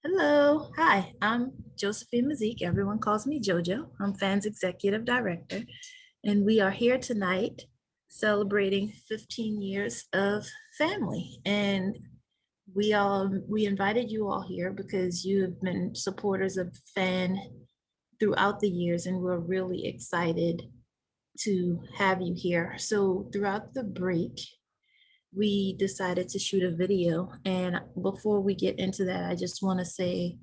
Hello. Hi, I'm Josephine Mazik. Everyone calls me JoJo. I'm FAN's executive director, and we are here tonight celebrating 15 years of family. And we invited you all here because you have been supporters of FAN throughout the years, and we're really excited to have you here. So throughout the break, we decided to shoot a video. And before we get into that, I just want to say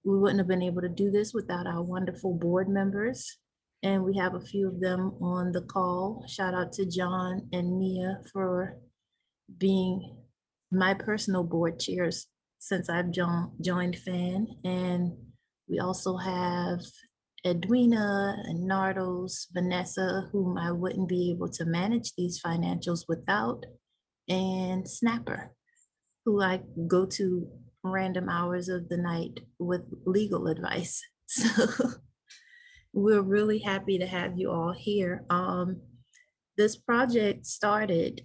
we wouldn't have been able to do this without our wonderful board members. And we have a few of them on the call. Shout out to John and Mia for being my personal board chairs since I've joined FAN. And we also have Edwina and Nardos, Vanessa, whom I wouldn't be able to manage these financials without, and Snapper, who I go to random hours of the night with legal advice. So we're really happy to have you all here. This project started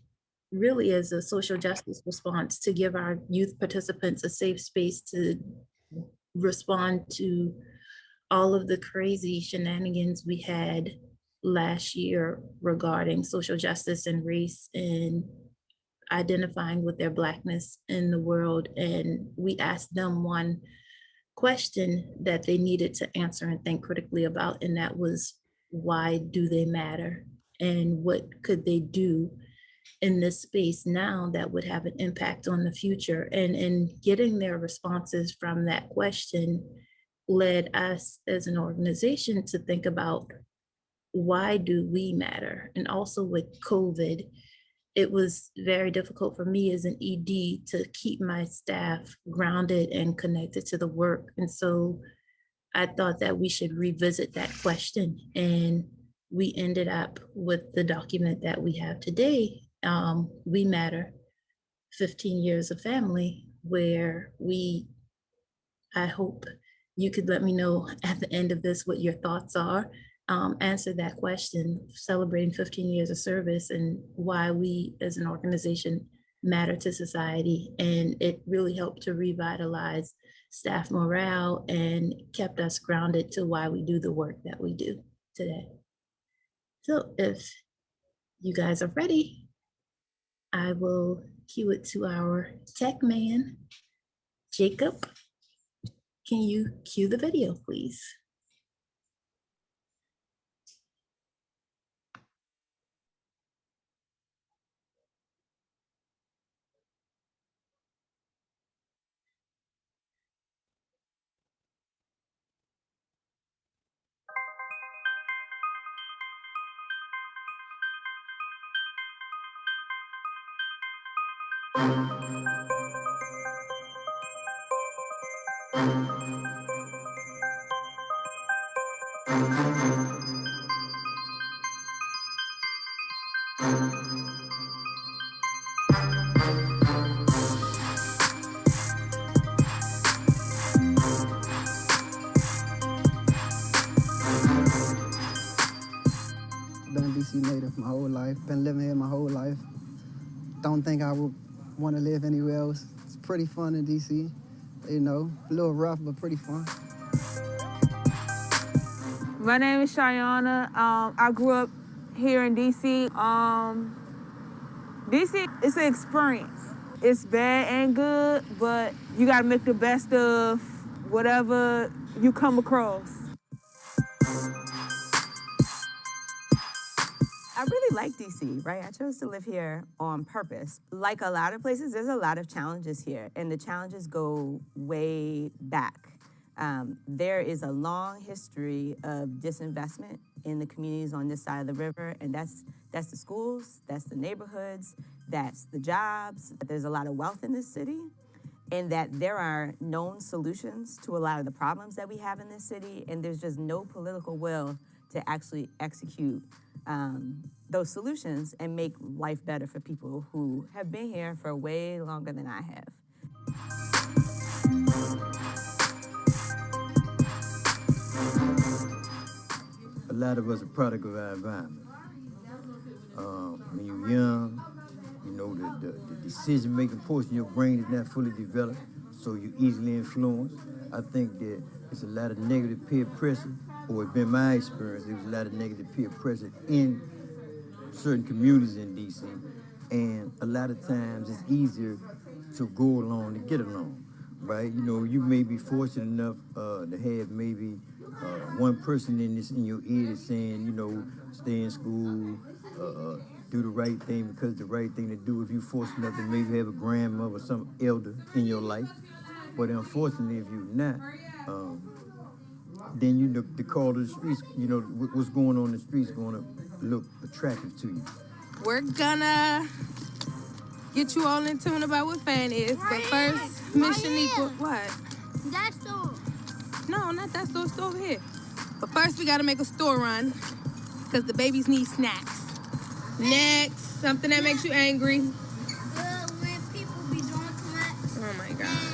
really as a social justice response to give our youth participants a safe space to respond to all of the crazy shenanigans we had last year regarding social justice and race and identifying with their Blackness in the world. And we asked them one question that they needed to answer and think critically about, and that was, why do they matter? And what could they do in this space now that would have an impact on the future? And getting their responses from that question led us as an organization to think about, why do we matter? And also with COVID, it was very difficult for me as an ED to keep my staff grounded and connected to the work. And so I thought that we should revisit that question. And we ended up with the document that we have today, We Matter, 15 Years of Family, where I hope you could let me know at the end of this what your thoughts are. Answer that question, celebrating 15 years of service and why we as an organization matter to society. And it really helped to revitalize staff morale and kept us grounded to why we do the work that we do today. So if you guys are ready, I will cue it to our tech man, Jacob. Can you cue the video, please? Been a DC native my whole life, been living here my whole life. Don't think I would want to live anywhere else. It's pretty fun in DC, you know, a little rough, but pretty fun. My name is Shayana. I grew up here in DC. DC is an experience. It's bad and good, but you gotta make the best of whatever you come across. I really like DC, right? I chose to live here on purpose. Like a lot of places, there's a lot of challenges here, and the challenges go way back. There is a long history of disinvestment in the communities on this side of the river, and that's the schools, that's the neighborhoods, that's the jobs. There's a lot of wealth in this city, and that there are known solutions to a lot of the problems that we have in this city, and there's just no political will to actually execute those solutions and make life better for people who have been here for way longer than I have. A lot of us are product of our environment. When you're young, you know, the decision-making portion of your brain is not fully developed. so you're easily influenced. I think that it's a lot of negative peer pressure, or it's been my experience, there was a lot of negative peer pressure in certain communities in DC, and a lot of times it's easier to go along to get along, right? You know, you may be fortunate enough to have maybe one person in your ear that's saying, you know, stay in school, do the right thing because it's the right thing to do. If you're fortunate enough to maybe have a grandmother or some elder in your life, but unfortunately, if you're not, then you know the call to the streets, you know, what's going on in the streets going to look attractive to you. We're gonna get you all in tune about what FAN is, but first, Miss Shaniqua, what? That store. No, not that store, store over here. But first, we gotta make a store run, because the babies need snacks. Next, something that makes you angry. When people be doing too much. Oh my God.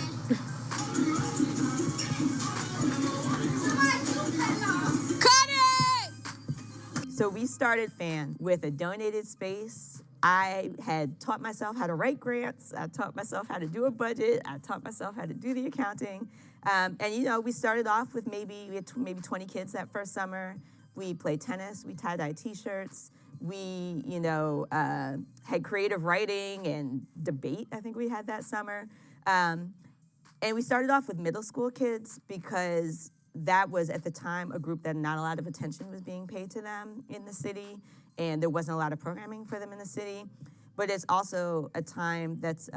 Cut it! So we started FAN with a donated space. I had taught myself how to write grants. I taught myself how to do a budget. I taught myself how to do the accounting. And you know, we started off with maybe 20 kids that first summer. We played tennis. We tie-dye T-shirts. We, you know, had creative writing and debate. I think we had that summer. And we started off with middle school kids because that was at the time a group that not a lot of attention was being paid to them in the city, and there wasn't a lot of programming for them in the city. But it's also a time that's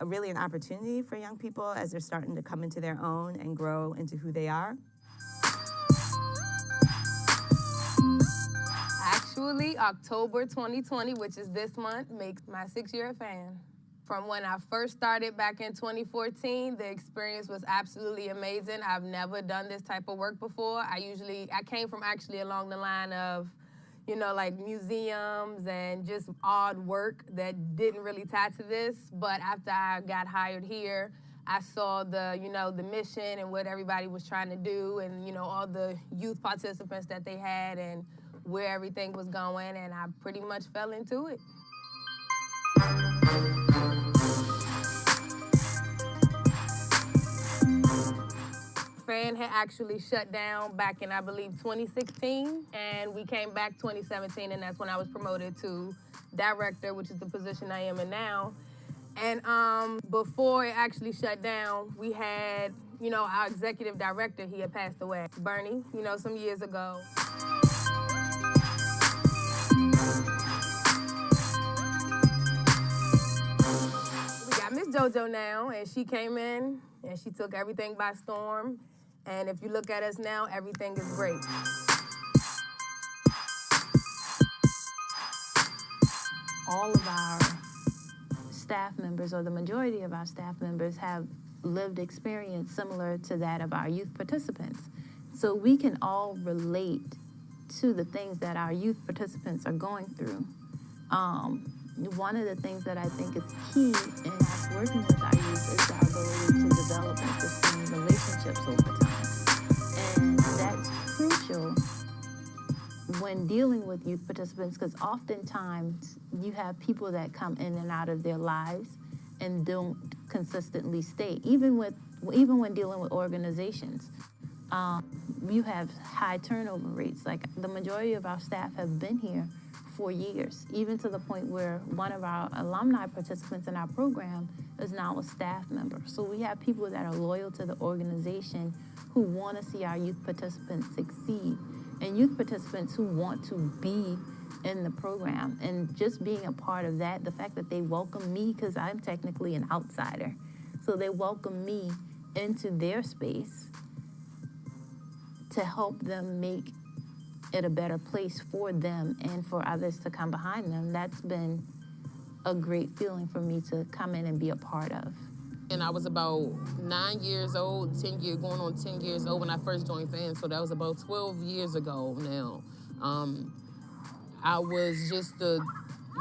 really an opportunity for young people as they're starting to come into their own and grow into who they are. Actually, October 2020, which is this month, makes my 6-year FAN. From when I first started back in 2014, the experience was absolutely amazing. I've never done this type of work before. I came from actually along the line of, you know, like museums and just odd work that didn't really tie to this. But after I got hired here, I saw the, you know, the mission and what everybody was trying to do, and, you know, all the youth participants that they had and where everything was going, and I pretty much fell into it. FAN had actually shut down back in, I believe, 2016, and we came back 2017, and that's when I was promoted to director, which is the position I am in now. And before it actually shut down, we had, you know, our executive director, he had passed away, Bernie, you know, some years ago. We got Miss JoJo now, and she came in, and she took everything by storm. And if you look at us now, everything is great. All of our staff members, or the majority of our staff members, have lived experience similar to that of our youth participants. So we can all relate to the things that our youth participants are going through. One of the things that I think is key in us working with our youth is our ability to develop and sustain relationships over time. And that's crucial when dealing with youth participants, because oftentimes you have people that come in and out of their lives and don't consistently stay. Even when dealing with organizations, you have high turnover rates. Like, the majority of our staff have been here for years, even to the point where one of our alumni participants in our program is now a staff member. So we have people that are loyal to the organization who want to see our youth participants succeed, and youth participants who want to be in the program. And just being a part of that, the fact that they welcome me, because I'm technically an outsider, so they welcome me into their space to help them make it a better place for them and for others to come behind them. That's been a great feeling for me to come in and be a part of. And I was about 9 years old, going on 10 years old when I first joined FAN, so that was about 12 years ago now. I was just a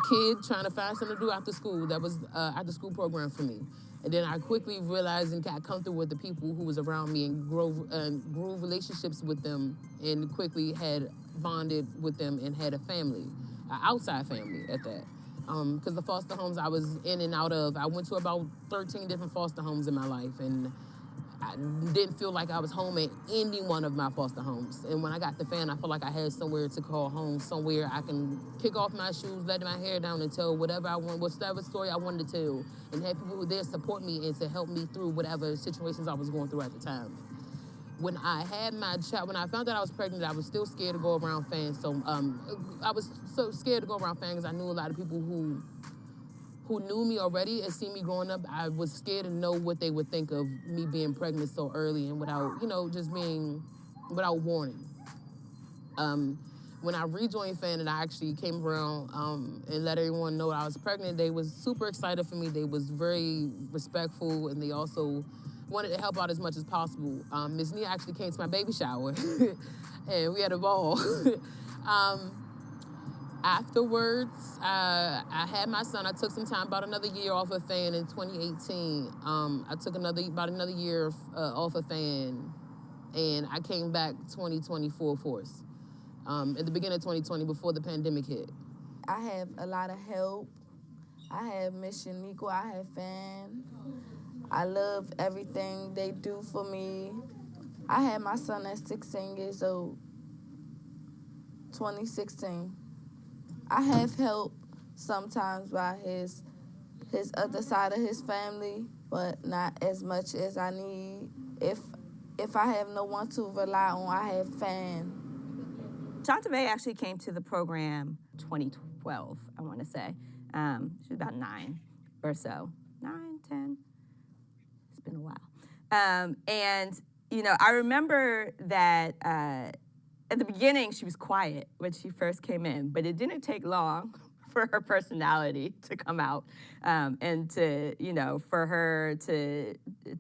kid trying to find something to do after school. That was after school program for me. And then I quickly realized and got comfortable with the people who was around me and grew relationships with them, and quickly had bonded with them and had a family, an outside family at that. because the foster homes I was in and out of, I went to about 13 different foster homes in my life, and I didn't feel like I was home at any one of my foster homes. And when I got the Fan, I felt like I had somewhere to call home, somewhere I can kick off my shoes, let my hair down, and tell whatever I want, whatever story I wanted to tell, and have people who there support me and to help me through whatever situations I was going through at the time. When I had my child, when I found out I was pregnant, I was still scared to go around Fan. So I was so scared to go around Fan because I knew a lot of people who knew me already and seen me growing up. I was scared to know what they would think of me being pregnant so early and without, just being without warning. When I rejoined Fan and I actually came around and let everyone know I was pregnant, they was super excited for me. They was very respectful, and they also wanted to help out as much as possible. Miss Nia actually came to my baby shower, and we had a ball. Afterwards, I had my son. I took some time, about another year off of Fan in 2018. I took about another year off of Fan, and I came back 2020 full force. At the beginning of 2020, before the pandemic hit. I have a lot of help. I have Miss Shaniqua, I have Fan. I love everything they do for me. I had my son at 16 years old, 2016. I have help sometimes by his other side of his family, but not as much as I need. If I have no one to rely on, I have Fan. Shantavay actually came to the program 2012, I want to say. She was about 9 or so. 9, 10. It's been a while. And, I remember that at the beginning she was quiet when she first came in, but it didn't take long for her personality to come out and to, for her to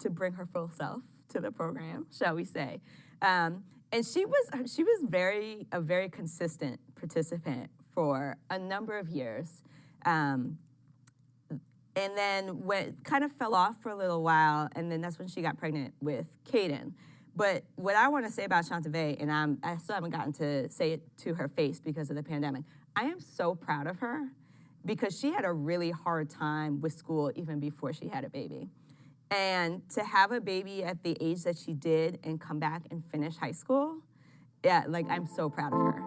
bring her full self to the program, shall we say. And she was a very consistent participant for a number of years. And then kind of fell off for a little while, and then that's when she got pregnant with Caden. But what I want to say about Shantavay, and I still haven't gotten to say it to her face because of the pandemic, I am so proud of her because she had a really hard time with school even before she had a baby. And to have a baby at the age that she did and come back and finish high school, yeah, I'm so proud of her.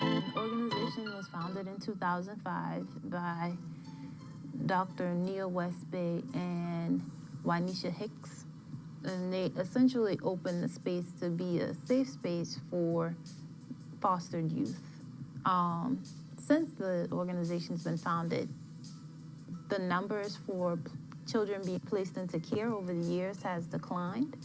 The organization was founded in 2005 by Dr. Neil Westbay and Juanisha Hicks. And they essentially opened the space to be a safe space for fostered youth. Since the organization's been founded, the numbers for children being placed into care over the years has declined.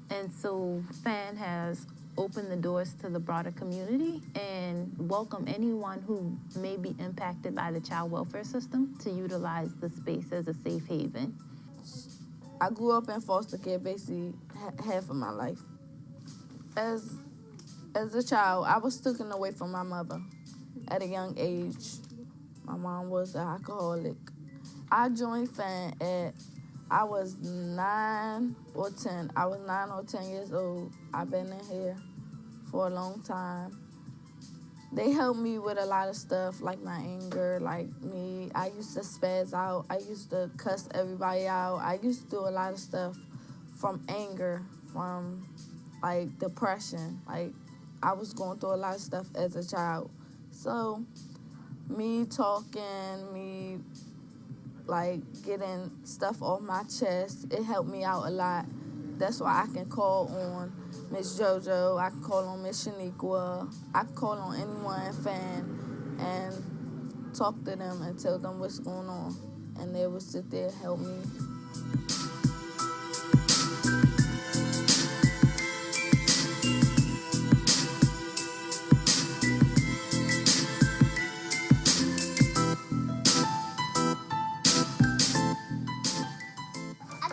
And so FAN has opened the doors to the broader community and welcome anyone who may be impacted by the child welfare system to utilize the space as a safe haven. I grew up in foster care basically half of my life. As a child, I was taken away from my mother at a young age. My mom was an alcoholic. I joined FAN I was 9 or 10. I was 9 or 10 years old. I've been in here for a long time. They helped me with a lot of stuff, like my anger, I used to spaz out. I used to cuss everybody out. I used to do a lot of stuff from anger, from depression. I was going through a lot of stuff as a child. So me talking, me getting stuff off my chest, it helped me out a lot. That's why I can call on Miss JoJo, I can call on Miss Shaniqua, I can call on anyone in FAN and talk to them and tell them what's going on. And they will sit there and help me.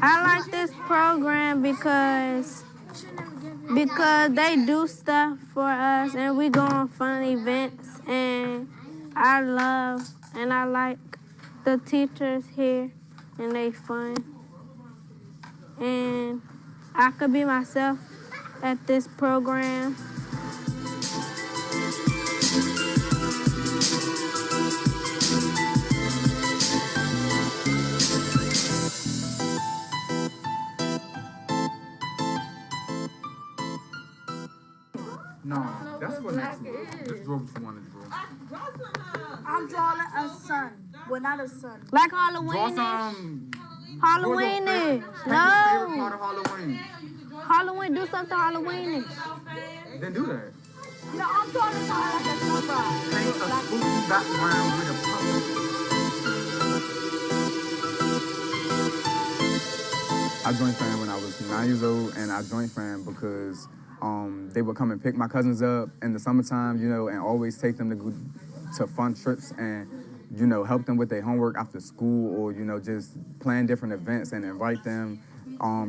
I like this program because they do stuff for us and we go on fun events, and I like the teachers here and they fun. And I could be myself at this program. No, that's for next week. Just draw what you want to draw. I'm drawing a sun. Well, not a sun. Like Draw Halloween. some. Halloween. Favorite No. part of Halloween. Halloween. Do something Halloween. Then do that. No, I'm drawing a sun like a sunrise. Paint a spooky background with a puppet. I joined FAN when I was 9 years old, and I joined FAN because they would come and pick my cousins up in the summertime, you know, and always take them to go to fun trips and, you know, help them with their homework after school, or, you know, just plan different events and invite them,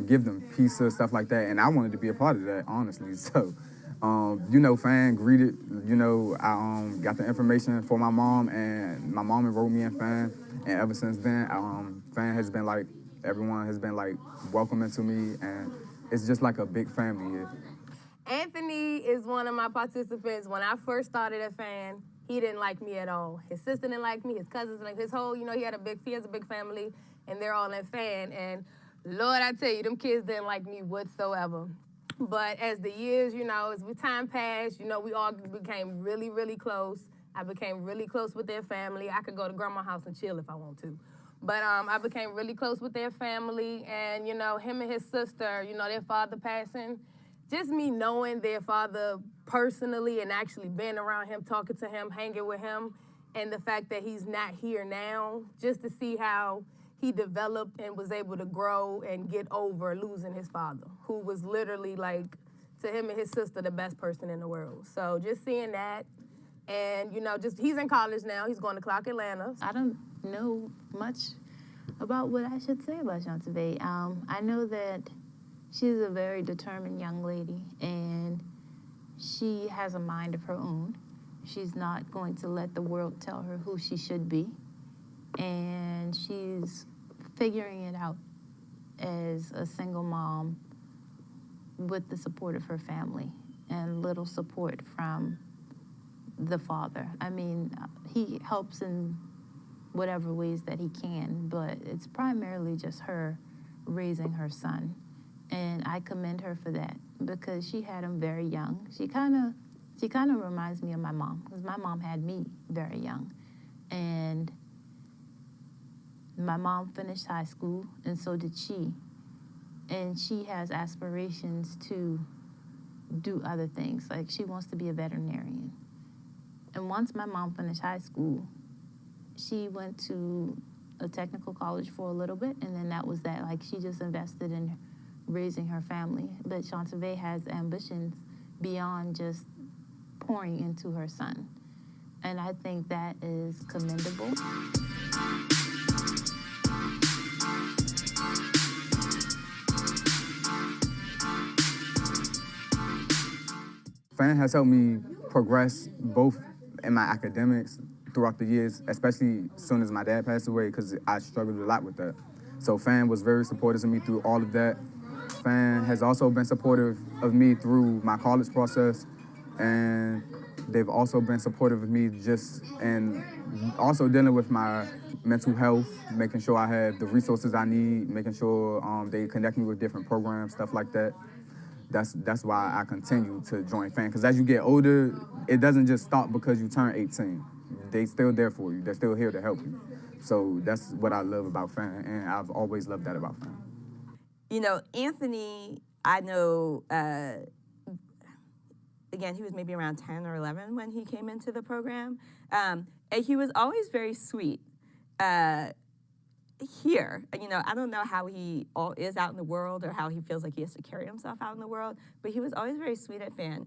give them pizza, stuff like that. And I wanted to be a part of that, honestly. So, you know, FAN greeted, you know, I got the information for my mom, and my mom enrolled me in FAN. And ever since then, FAN has been like, everyone has been like welcoming to me, and it's just like a big family here. Anthony is one of my participants. When I first started at FAN, he didn't like me at all. His sister didn't like me, his cousins, like his whole, you know, he has a big family, and they're all in FAN. And Lord, I tell you, them kids didn't like me whatsoever. But as the years, you know, as time passed, you know, we all became really, really close. I became really close with their family. I could go to grandma's house and chill if I want to. But I became really close with their family, and, you know, him and his sister, you know, their father passing, just me knowing their father personally and actually being around him, talking to him, hanging with him, and the fact that he's not here now, just to see how he developed and was able to grow and get over losing his father, who was literally, like, to him and his sister, the best person in the world. So just seeing that, and, you know, just he's in college now. He's going to Clark Atlanta. I don't know much about what I should say about Shantave. I know that she's a very determined young lady, and she has a mind of her own. She's not going to let the world tell her who she should be, and she's figuring it out as a single mom with the support of her family and little support from the father. I mean, he helps in whatever ways that he can, but it's primarily just her raising her son. And I commend her for that, because she had him very young. She kind of reminds me of my mom, because my mom had me very young. And my mom finished high school, and so did she. And she has aspirations to do other things. Like, she wants to be a veterinarian. And once my mom finished high school, she went to a technical college for a little bit, and then that was that. Like, she just invested in raising her family. But Shantave has ambitions beyond just pouring into her son. And I think that is commendable. FAN has helped me progress both in my academics throughout the years, especially as soon as my dad passed away, because I struggled a lot with that. So FAN was very supportive of me through all of that. FAN has also been supportive of me through my college process, and they've also been supportive of me just and also dealing with my mental health, making sure I have the resources I need, making sure they connect me with different programs, stuff like that. That's why I continue to join FAN, because as you get older, it doesn't just stop because you turn 18. They still there for you. They're still here to help you. So that's what I love about FAN, and I've always loved that about FAN. You know, Anthony, I know, again, he was maybe around 10 or 11 when he came into the program, and he was always very sweet. Here, you know, I don't know how he is out in the world or how he feels like he has to carry himself out in the world, but he was always very sweet at FAN.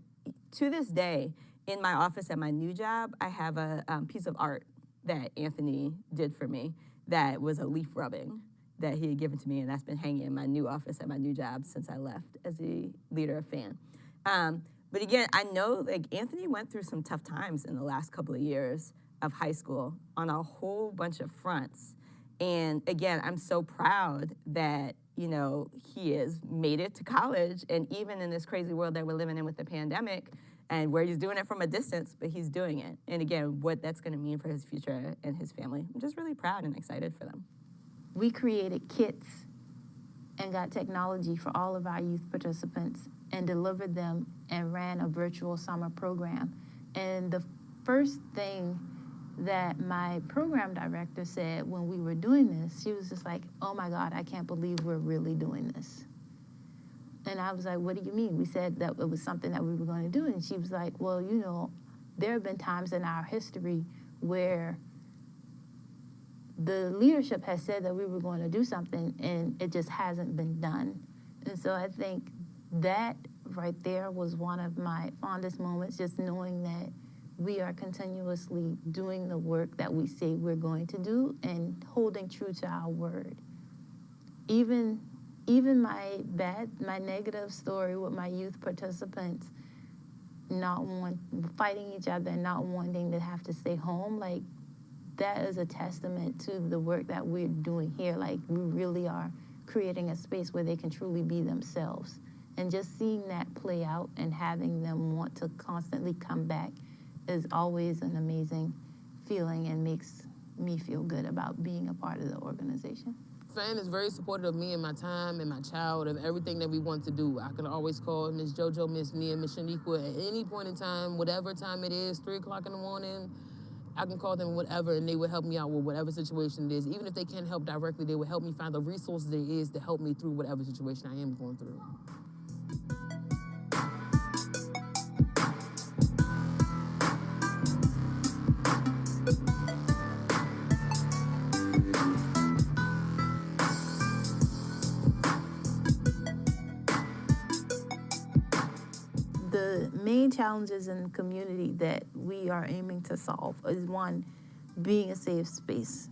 To this day, in my office at my new job, I have a piece of art that Anthony did for me that was a leaf rubbing that he had given to me, and that's been hanging in my new office at my new job since I left as the leader of FAN. But again, I know like Anthony went through some tough times in the last couple of years of high school on a whole bunch of fronts. And again, I'm so proud that, you know, he has made it to college, and even in this crazy world that we're living in with the pandemic, and where he's doing it from a distance, but he's doing it. And again, what that's gonna mean for his future and his family. I'm just really proud and excited for them. We created kits and got technology for all of our youth participants and delivered them and ran a virtual summer program. And the first thing that my program director said when we were doing this, she was just like, oh my God, I can't believe we're really doing this. And I was like, what do you mean? We said that it was something that we were going to do. And she was like, well, you know, there have been times in our history where the leadership has said that we were going to do something and it just hasn't been done. And so I think that right there was one of my fondest moments, just knowing that we are continuously doing the work that we say we're going to do and holding true to our word. Even my negative story with my youth participants fighting each other and not wanting to have to stay home, like, that is a testament to the work that we're doing here. Like, we really are creating a space where they can truly be themselves. And just seeing that play out and having them want to constantly come back is always an amazing feeling and makes me feel good about being a part of the organization. FAN is very supportive of me and my time and my child and everything that we want to do. I can always call Miss JoJo, Miss Nia, Miss Shaniqua at any point in time, whatever time it is, 3 o'clock in the morning. I can call them whatever, and they will help me out with whatever situation it is. Even if they can't help directly, they will help me find the resources there is to help me through whatever situation I am going through. The main challenges in the community that we are aiming to solve is, one, being a safe space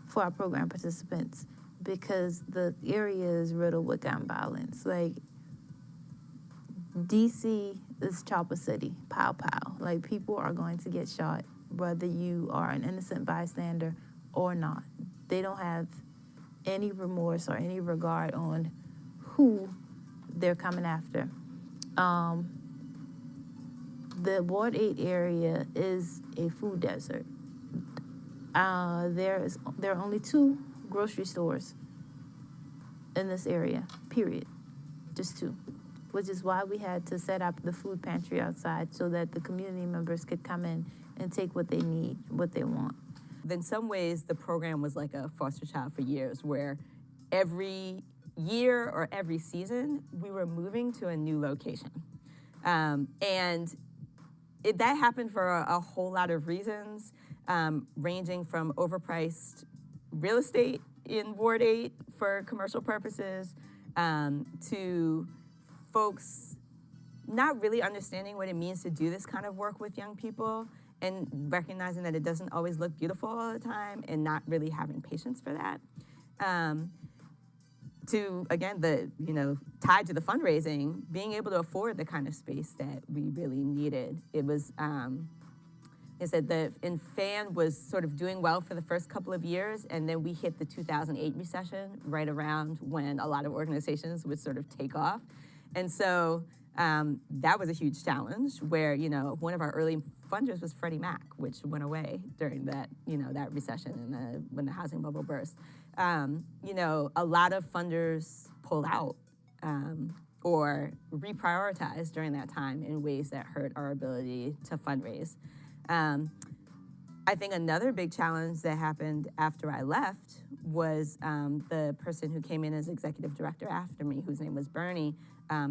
for our program participants, because the area is riddled with gun violence. Like, DC is chopper city, pow pow. Like, people are going to get shot whether you are an innocent bystander or not. They don't have any remorse or any regard on who they're coming after. The Ward 8 area is a food desert. There are only 2 grocery stores in this area, period. Just 2, which is why we had to set up the food pantry outside so that the community members could come in and take what they need, what they want. In some ways, the program was like a foster child for years, where every year or every season, we were moving to a new location. That happened for a whole lot of reasons, ranging from overpriced real estate in Ward 8 for commercial purposes, to folks not really understanding what it means to do this kind of work with young people and recognizing that it doesn't always look beautiful all the time and not really having patience for that. To, again, tied to the fundraising, being able to afford the kind of space that we really needed. It was, I said that FAN was sort of doing well for the first couple of years, and then we hit the 2008 recession right around when a lot of organizations would sort of take off. And so that was a huge challenge where, one of our early funders was Freddie Mac, which went away during that, that recession and when the housing bubble burst. A lot of funders pulled out or reprioritized during that time in ways that hurt our ability to fundraise. I think another big challenge that happened after I left was the person who came in as executive director after me, whose name was Bernie,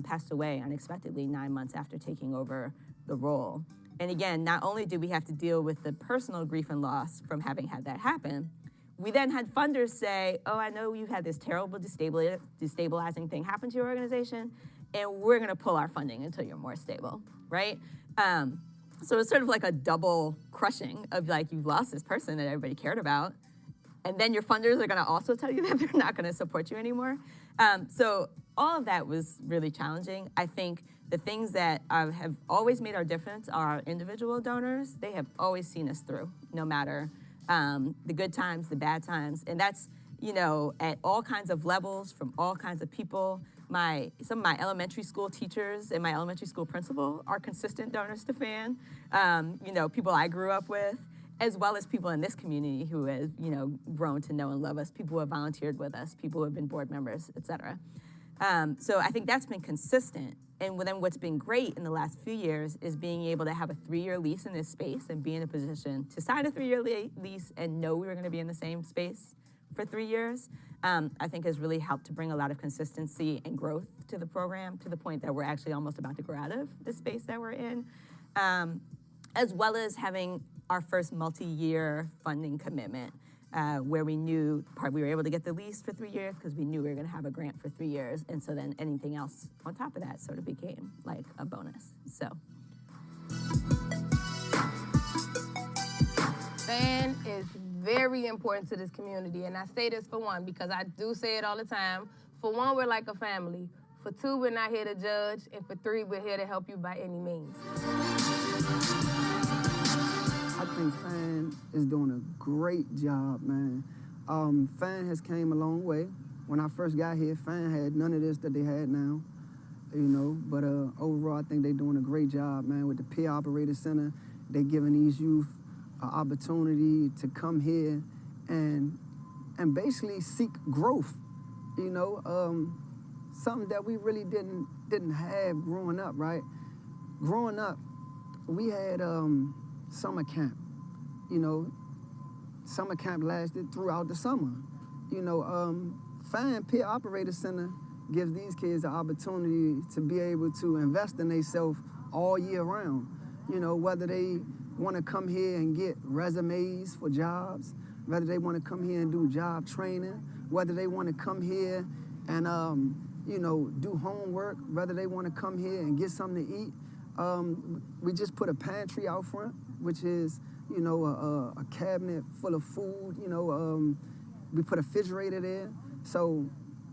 passed away unexpectedly 9 months after taking over the role. And again, not only did we have to deal with the personal grief and loss from having had that happen, we then had funders say, oh, I know you had this terrible destabilizing thing happen to your organization, and we're gonna pull our funding until you're more stable, right? So it's sort of like a double crushing of like, you've lost this person that everybody cared about, and then your funders are gonna also tell you that they're not gonna support you anymore. So all of that was really challenging. I think the things that have always made our difference are our individual donors. They have always seen us through, no matter the good times, the bad times. And that's, at all kinds of levels, from all kinds of people. Some of my elementary school teachers and my elementary school principal are consistent donors to FAN. People I grew up with, as well as people in this community who have, grown to know and love us, people who have volunteered with us, people who have been board members, et cetera. So I think that's been consistent. And then what's been great in the last few years is being able to have a 3-year lease in this space and be in a position to sign a 3-year lease and know we were going to be in the same space for 3 years, I think has really helped to bring a lot of consistency and growth to the program, to the point that we're actually almost about to grow out of the space that we're in, as well as having our first multi-year funding commitment, where we were able to get the lease for 3 years because we knew we were going to have a grant for 3 years, and so then anything else on top of that sort of became like a bonus. So. FAN is very important to this community, and I say this for one because I do say it all the time. For one, we're like a family. For two, we're not here to judge, and for three, we're here to help you by any means. I think FAN is doing a great job, man. FAN has came a long way. When I first got here, FAN had none of this that they had now, you know. But overall, I think they're doing a great job, man. With the Peer Operator Center, they're giving these youth an opportunity to come here and basically seek growth, you know. Something that we really didn't have growing up, right? Growing up, we had summer camp. You know, summer camp lasted throughout the summer. You know, FAN Peer Operator Center gives these kids an opportunity to be able to invest in themselves all year round. You know, whether they want to come here and get resumes for jobs, whether they want to come here and do job training, whether they want to come here and, you know, do homework, whether they want to come here and get something to eat. We just put a pantry out front, which is, you know, a cabinet full of food. You know, we put a refrigerator there. So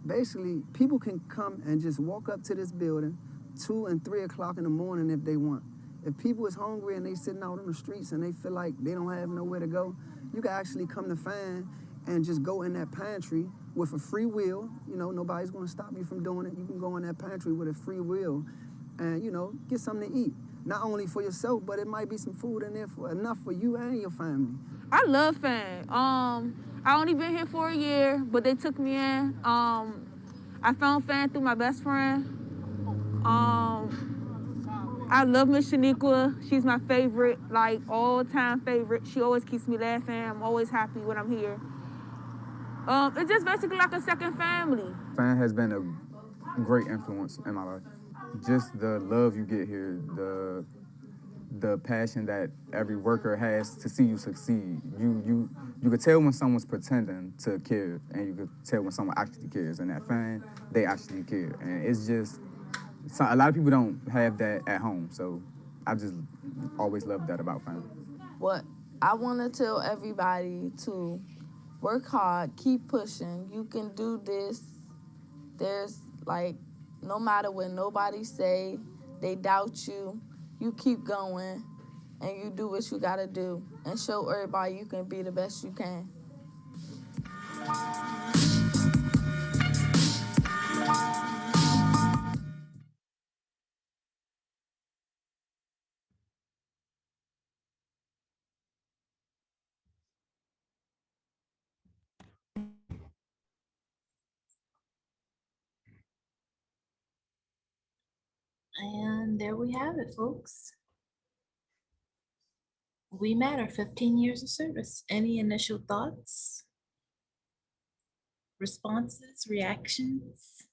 basically, people can come and just walk up to this building 2 and 3 o'clock in the morning if they want. If people is hungry and they sitting out on the streets and they feel like they don't have nowhere to go, you can actually come to FAN and just go in that pantry with a free will. You know, nobody's going to stop you from doing it. You can go in that pantry with a free will and, you know, get something to eat. Not only for yourself, but it might be some food in there enough for you and your family. I love FAN. I only been here for a year, but they took me in. I found FAN through my best friend. I love Miss Shaniqua. She's my favorite, like all-time favorite. She always keeps me laughing. I'm always happy when I'm here. It's just basically like a second family. FAN has been a great influence in my life. Just the love you get here, the passion that every worker has to see you succeed. You could tell when someone's pretending to care, and you could tell when someone actually cares. And at FAN, they actually care. And it's just, a lot of people don't have that at home. So I just always loved that about FAN. What I want to tell everybody to work hard, keep pushing. You can do this. There's like, no matter what nobody say, they doubt you, you keep going and you do what you gotta do and show everybody you can be the best you can. And there we have it, folks. We Matter, 15 years of service. Any initial thoughts, responses, reactions?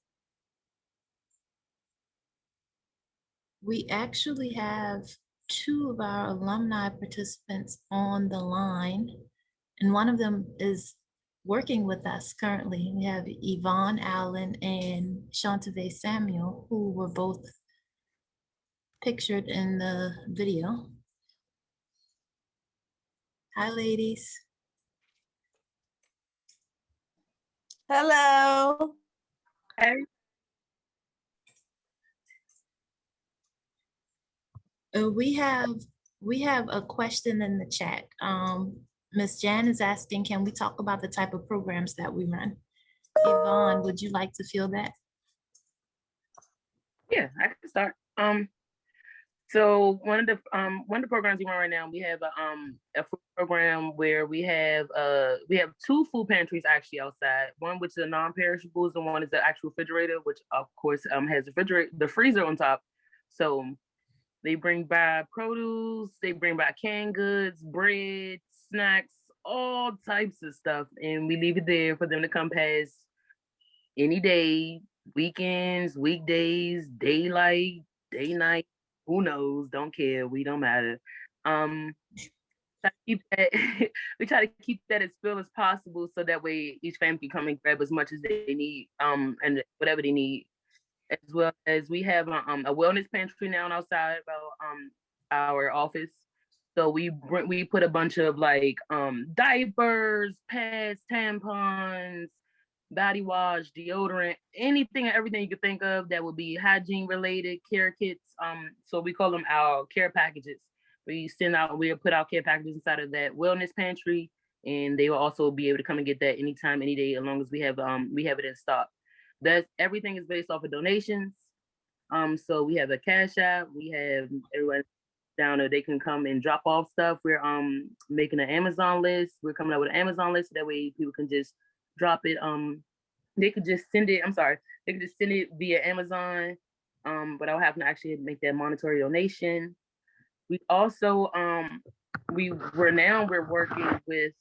We actually have 2 of our alumni participants on the line, and one of them is working with us currently. We have Yvonne Allen and Shantave Samuel, who were both pictured in the video. Hi, ladies. Hello. We have a question in the chat. Ms. Jan is asking, can we talk about the type of programs that we run? Yvonne, would you like to field that? Yeah, I can start. So one of the programs we run right now, we have a food program where we have two food pantries actually outside. One which is a non-perishables, and one is the actual refrigerator, which of course has the freezer on top. So they bring by produce, they bring by canned goods, bread, snacks, all types of stuff, and we leave it there for them to come pass any day, weekends, weekdays, daylight, day night, who knows? Don't care. We don't matter. Um, try to keep that we try to keep that as full as possible so that way each family can come and grab as much as they need, and whatever they need. As well as we have a wellness pantry now outside of our office. So we put a bunch of like diapers, pads, tampons, body wash, deodorant, anything and everything you could think of that would be hygiene related, care kits. So we call them our care packages. We'll put our care packages inside of that wellness pantry, and they will also be able to come and get that anytime, any day, as long as we have it in stock. That's everything is based off of donations. So we have a cash app, we have everyone down there, they can come and drop off stuff. We're making an Amazon list. We're coming up with an Amazon list so that way people can just drop it. They could just send it. I'm sorry, they could just send it via Amazon. But I'll have to actually make that monetary donation. We also we're working with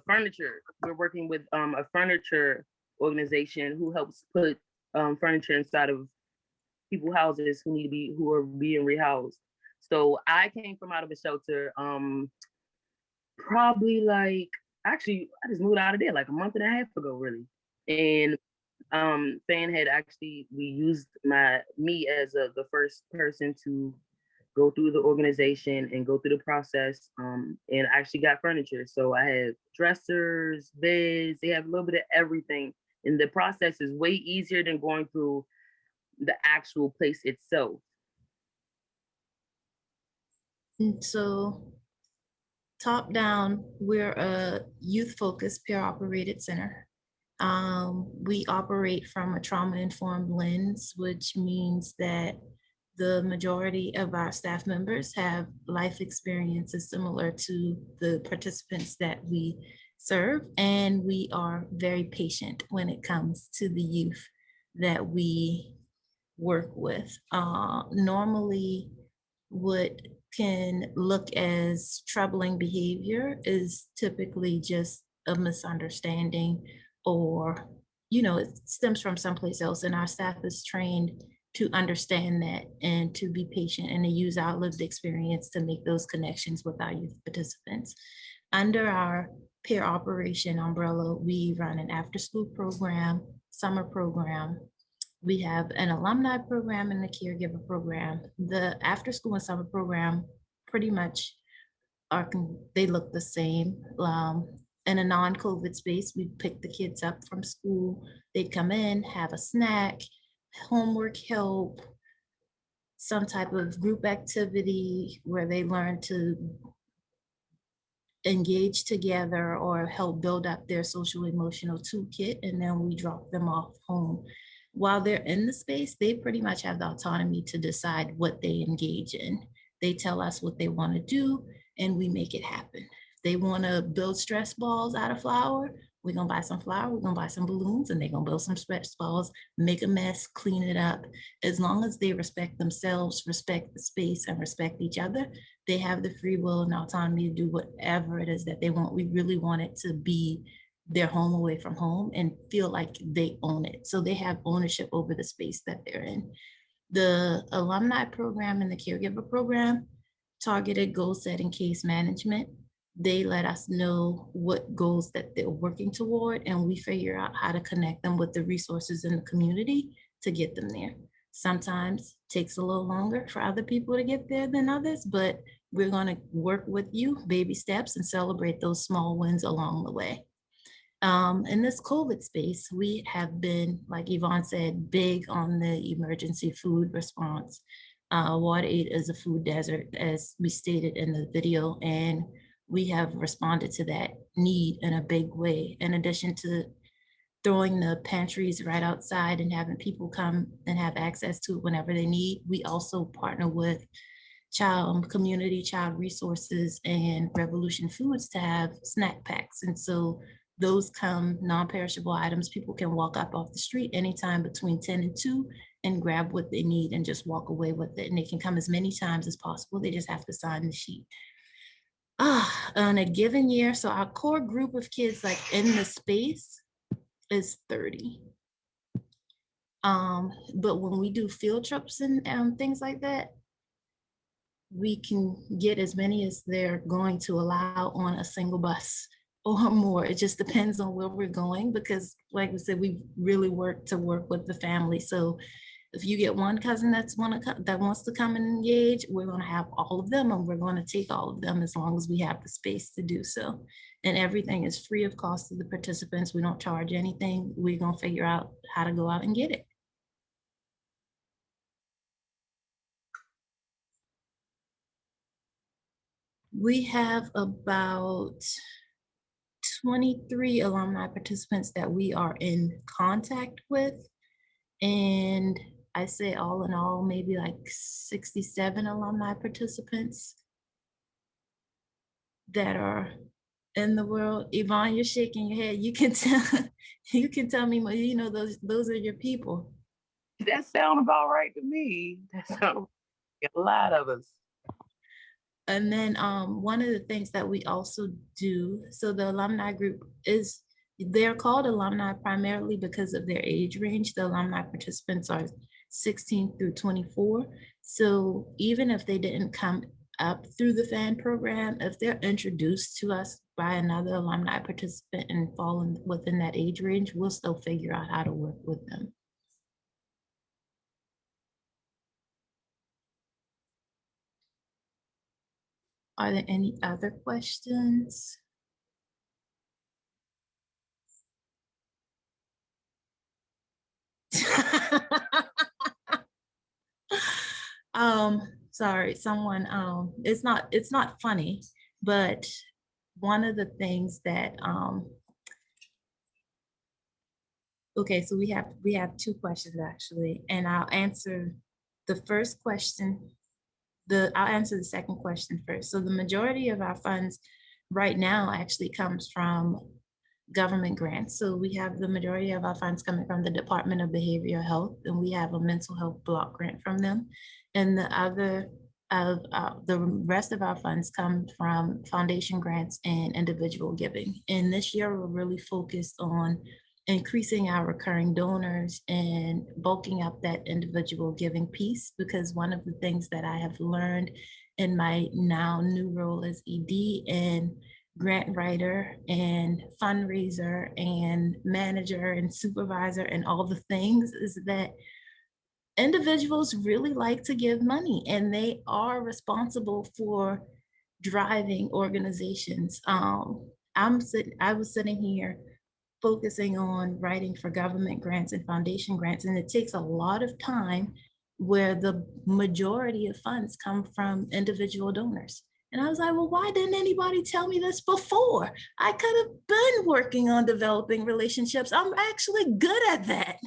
furniture. We're working with a furniture organization who helps put furniture inside of people houses who are being rehoused. So I came from out of a shelter probably like actually I just moved out of there like a month and a half ago really. And Fan had actually we used me as the first person to go through the organization and go through the process, and actually got furniture. So I have dressers, beds, they have a little bit of everything. And the process is way easier than going through the actual place itself. And so top down, we're a youth-focused peer-operated center. We operate from a trauma-informed lens, which means that the majority of our staff members have life experiences similar to the participants that we serve, and we are very patient when it comes to the youth that we work with. Normally, what can look as troubling behavior is typically just a misunderstanding, or it stems from someplace else, and our staff is trained to understand that and to be patient and to use our lived experience to make those connections with our youth participants. Under our peer operation umbrella, we run an after-school program, summer program. We have an alumni program and a caregiver program. The after-school and summer program pretty much they look the same. In a non-COVID space, we pick the kids up from school. They'd come in, have a snack, homework help, some type of group activity where they learn to engage together or help build up their social emotional toolkit, and then we drop them off home. While they're in the space, they pretty much have the autonomy to decide what they engage in. They tell us what they want to do, and we make it happen. If they want to build stress balls out of flour, we're going to buy some flour, we're going to buy some balloons, and they're going to build some stress balls, make a mess, clean it up. As long as they respect themselves, respect the space, and respect each other, they have the free will and autonomy to do whatever it is that they want. We really want it to be their home away from home and feel like they own it. So they have ownership over the space that they're in. The alumni program and the caregiver program targeted goal setting, case management. They let us know what goals that they're working toward, and we figure out how to connect them with the resources in the community to get them there. Sometimes it takes a little longer for other people to get there than others, but we're going to work with you, baby steps, and celebrate those small wins along the way. In this COVID space, we have been, like Yvonne said, big on the emergency food response. Water Aid is a food desert, as we stated in the video, and we have responded to that need in a big way. In addition to throwing the pantries right outside and having people come and have access to it whenever they need. We also partner with community child resources and Revolution Foods to have snack packs. And so those come non-perishable items. People can walk up off the street anytime between 10 and 2 and grab what they need and just walk away with it. And they can come as many times as possible. They just have to sign the sheet. On a given year, so our core group of kids like in the space is 30. But when we do field trips and things like that, we can get as many as they're going to allow on a single bus or more. It just depends on where we're going, because like we said, we really work with the family. So if you get one cousin that wants to come and engage, we're going to have all of them, and we're going to take all of them as long as we have the space to do so. And everything is free of cost to the participants. We don't charge anything. We're going to figure out how to go out and get it. We have about 23 alumni participants that we are in contact with. And I say all in all, maybe like 67 alumni participants that are in the world. Yvonne, you're shaking your head. You can tell, you can tell me, you know, those are your people. That sounds about right to me. That sounds like a lot of us. And then one of the things that we also do, so the alumni group they're called alumni primarily because of their age range. The alumni participants are 16 through 24. So even if they didn't come up through the FAN program, if they're introduced to us by another alumni participant and fall within that age range, we'll still figure out how to work with them. Are there any other questions? Sorry, someone, it's not funny, but one of the things that, okay, so we have two questions actually, and I'll answer the first question. I'll answer the second question first. So the majority of our funds right now actually comes from government grants. So we have the majority of our funds coming from the Department of Behavioral Health, and we have a mental health block grant from them. And the rest of our funds come from foundation grants and individual giving. And this year we're really focused on increasing our recurring donors and bulking up that individual giving piece, because one of the things that I have learned in my now new role as ED and grant writer and fundraiser and manager and supervisor and all the things is that individuals really like to give money, and they are responsible for driving organizations. I was sitting here focusing on writing for government grants and foundation grants, and it takes a lot of time where the majority of funds come from individual donors. And I was like, well, why didn't anybody tell me this before? I could have been working on developing relationships. I'm actually good at that.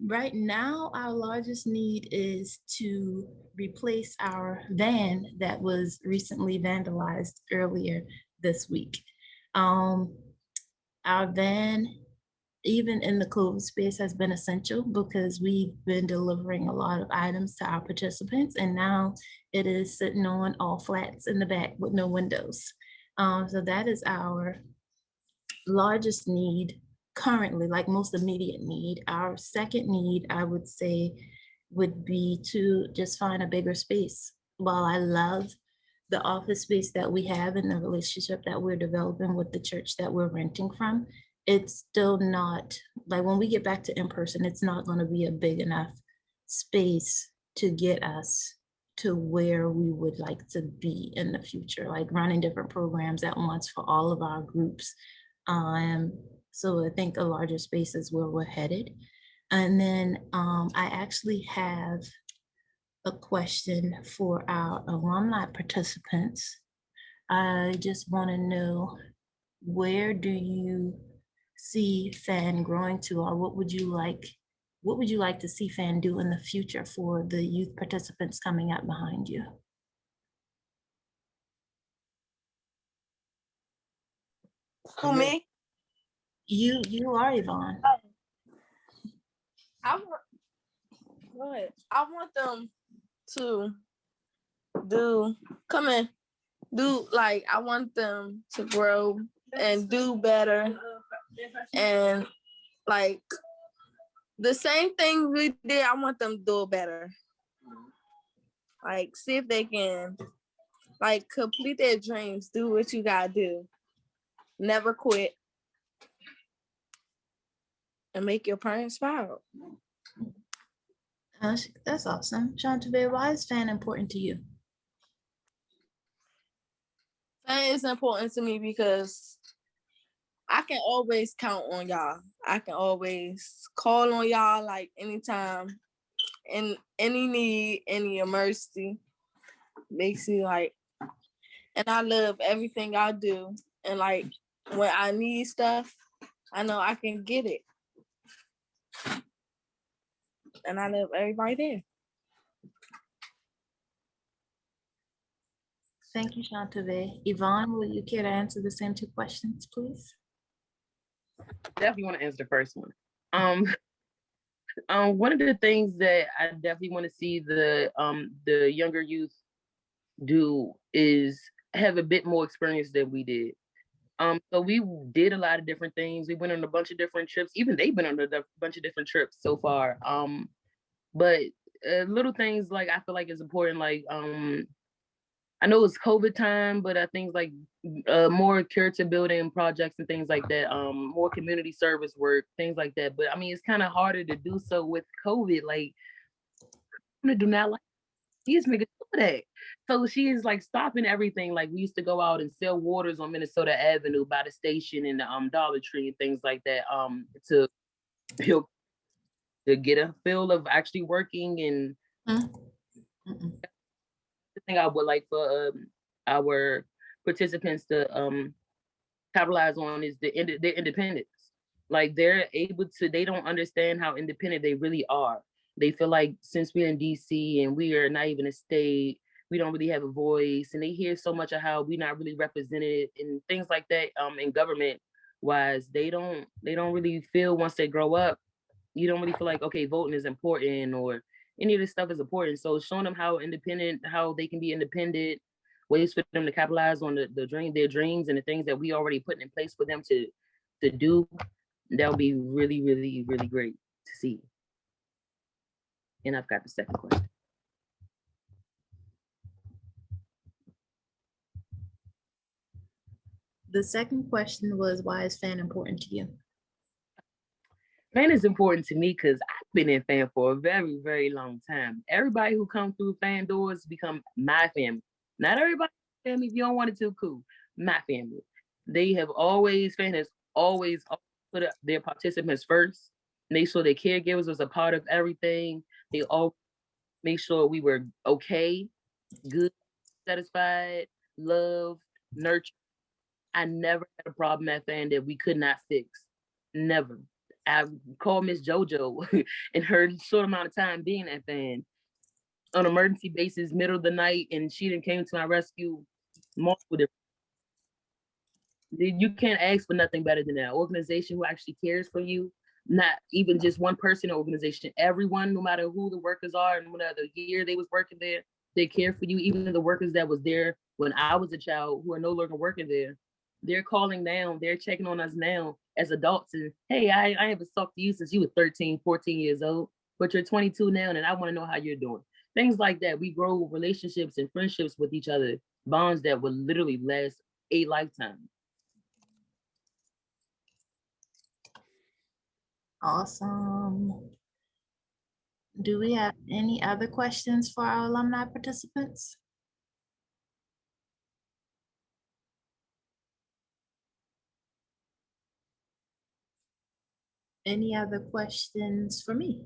Right now, our largest need is to replace our van that was recently vandalized earlier this week. Our van, even in the COVID space, has been essential because we've been delivering a lot of items to our participants, and now it is sitting on all flats in the back with no windows. So that is our largest need currently, like most immediate need. Our second need, I would say, would be to just find a bigger space. While I love the office space that we have and the relationship that we're developing with the church that we're renting from, it's still not, like when we get back to in-person, it's not going to be a big enough space to get us to where we would like to be in the future, like running different programs at once for all of our groups. So I think a larger space is where we're headed. And then I actually have a question for our alumni participants. I just want to know, where do you see FAN growing to, or what would you like to see FAN do in the future for the youth participants coming up behind you? Who, me? You are Yvonne. I want, go ahead. I want them to I want them to grow and do better, and like the same thing we did, I want them to do better. Like, see if they can like complete their dreams, do what you gotta do, never quit, and make your parents proud. That's awesome. Shantave, why is FAN important to you? FAN is important to me because I can always count on y'all. I can always call on y'all like anytime, in any need, any emergency. Basically, like, and I love everything y'all do. And like, when I need stuff, I know I can get it. And I love everybody there. Thank you, Shantave. Yvonne, will you care to answer the same two questions, please? Definitely want to answer the first one. One of the things that I definitely want to see the younger youth do is have a bit more experience than we did. So we did a lot of different things. We went on a bunch of different trips. Even they've been on a bunch of different trips so far. But little things like I feel like is important. Like I know it's COVID time, but I think like more character building projects and things like that. More community service work, things like that. But I mean, it's kind of harder to do so with COVID. Like, I do not like these niggas do that. So she is like stopping everything. Like we used to go out and sell waters on Minnesota Avenue by the station and the Dollar Tree and things like that. To feel, to get a feel of actually working. And the thing I would like for our participants to capitalize on is their independence. Like they're able to, they don't understand how independent they really are. They feel like since we're in DC and we are not even a state, we don't really have a voice, and they hear so much of how we're not really represented and things like that. In government wise, they don't really feel once they grow up. You don't really feel like, okay, voting is important or any of this stuff is important. So showing them how independent, how they can be independent, ways for them to capitalize on their dreams and the things that we already put in place for them to do, that would be really, really, really great to see. And I've got the second question. The second question was, why is FAN important to you? FAN is important to me because I've been in FAN for a very, very long time. Everybody who comes through FAN doors become my family. Not everybody's family. If you don't want it to, cool. My family. They have always, FAN has always put up their participants first. Make sure their caregivers was a part of everything. They all make sure we were okay, good, satisfied, loved, nurtured. I never had a problem at FAN that we could not fix. Never. I called Miss JoJo in her short amount of time being at FAN on an emergency basis, middle of the night, and she didn't came to my rescue multiple different. You can't ask for nothing better than that. Organization who actually cares for you, not even just one person organization. Everyone, no matter who the workers are and whatever year they was working there, they care for you. Even the workers that was there when I was a child who are no longer working there, they're calling now, they're checking on us now as adults. And hey, I haven't talked to you since you were 13, 14 years old, but you're 22 now, and I want to know how you're doing. Things like that. We grow relationships and friendships with each other, bonds that will literally last a lifetime. Awesome. Do we have any other questions for our alumni participants? Any other questions for me?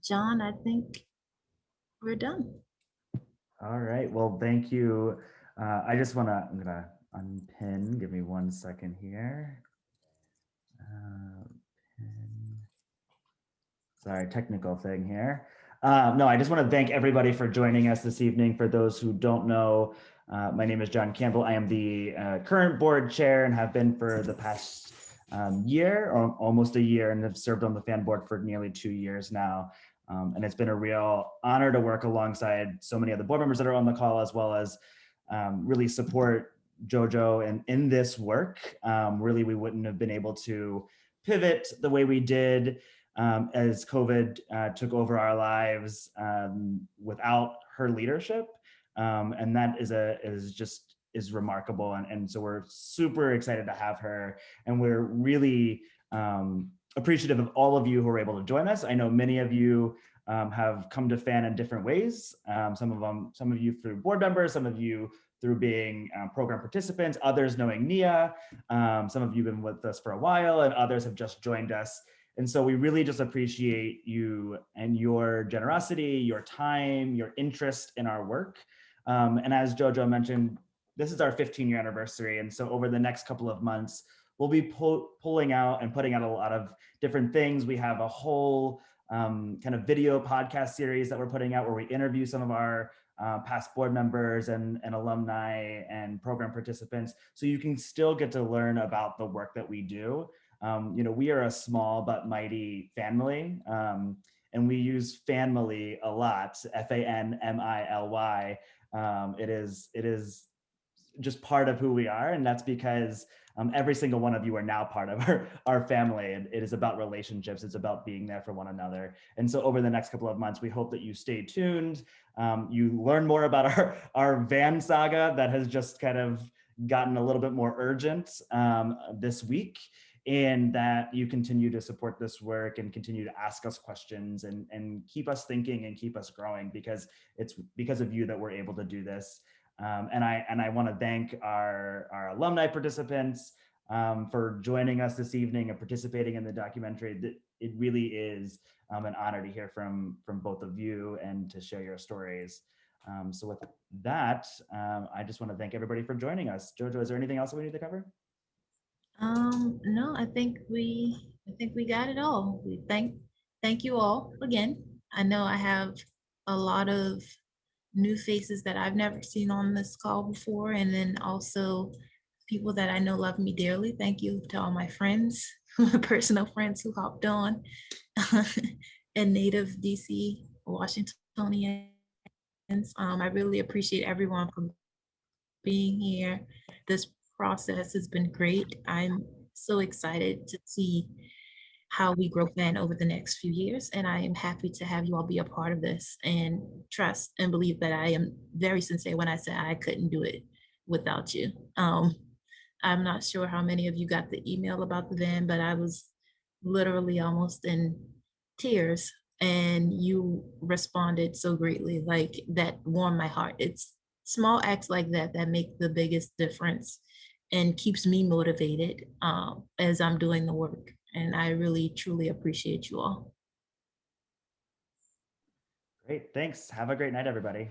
John, I think we're done. All right. Well, thank you. I'm gonna unpin. Give me 1 second here. Pin. Sorry, technical thing here. No, I just want to thank everybody for joining us this evening. For those who don't know, my name is John Campbell. I am the current board chair and have been for the past year, or almost a year, and have served on the fan board for nearly 2 years now. And it's been a real honor to work alongside so many other board members that are on the call, as well as really support JoJo and in this work. Really, we wouldn't have been able to pivot the way we did as COVID took over our lives without her leadership. And that is remarkable. And so we're super excited to have her. And we're really appreciative of all of you who are able to join us. I know many of you have come to FAN in different ways. Some of you through board members, some of you through being program participants, others knowing Nia. Some of you have been with us for a while, and others have just joined us. And so we really just appreciate you and your generosity, your time, your interest in our work. And as JoJo mentioned, this is our 15-year anniversary. And so over the next couple of months, we'll be pulling out and putting out a lot of different things. We have a whole kind of video podcast series that we're putting out where we interview some of our past board members and alumni and program participants. So you can still get to learn about the work that we do. We are a small but mighty FANmily, and we use FANmily a lot, FANmily. It is just part of who we are, and that's because every single one of you are now part of our family. And it is about relationships. It's about being there for one another. And so over the next couple of months, we hope that you stay tuned. You learn more about our van saga that has just kind of gotten a little bit more urgent this week, and that you continue to support this work and continue to ask us questions and keep us thinking and keep us growing, because it's because of you that we're able to do this. And I want to thank our alumni participants for joining us this evening and participating in the documentary. It really is an honor to hear from both of you and to share your stories. So with that, I just want to thank everybody for joining us. JoJo, is there anything else that we need to cover? No, I think we got it all. We thank you all again. I know I have a lot of new faces that I've never seen on this call before, and then also people that I know love me dearly. Thank you to all my friends, personal friends who hopped on, and native DC, Washingtonians. I really appreciate everyone for being here. This process has been great. I'm so excited to see how we grow FAN over the next few years. And I am happy to have you all be a part of this, and trust and believe that I am very sincere when I say I couldn't do it without you. I'm not sure how many of you got the email about the van, but I was literally almost in tears, and you responded so greatly. Like, that warmed my heart. It's small acts like that that make the biggest difference and keeps me motivated as I'm doing the work. And I really, truly appreciate you all. Great, thanks. Have a great night, everybody.